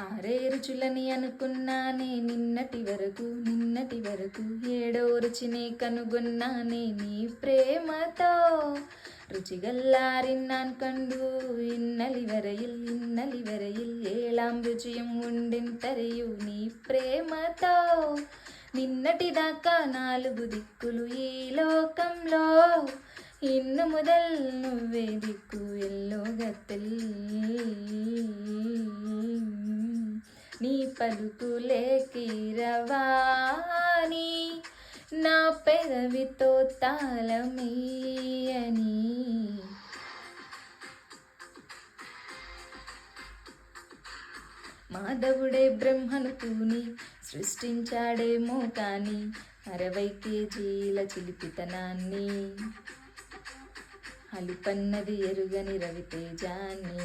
ఆరే రుచులని అనుకున్నానే నిన్నటి వరకు ఏడో రుచిని కనుగొన్నానే నీ ప్రేమతో ருச்சிகள்லாரின்னான் கண்டு ఇన్నలి వరయిల్ ఏళాం రుచియం ఉండిన్ తరియు నీ ప్రేమతో నిన్నటిదాకా నాలుగు దిక్కులు ఈ లోకంలో ఇన్ను మొదల్ నువ్వే దిక్కు ఎల్లోగత్తెల్ నీ పలుకులే కీరవాణి నా పెదవితో తాళమేయని మాధవుడే బ్రహ్మను పూని సృష్టించాడేమో కానీ 60 కేజీల చిలిపితనాన్ని అలిపన్నది ఎరుగని రవితేజాన్ని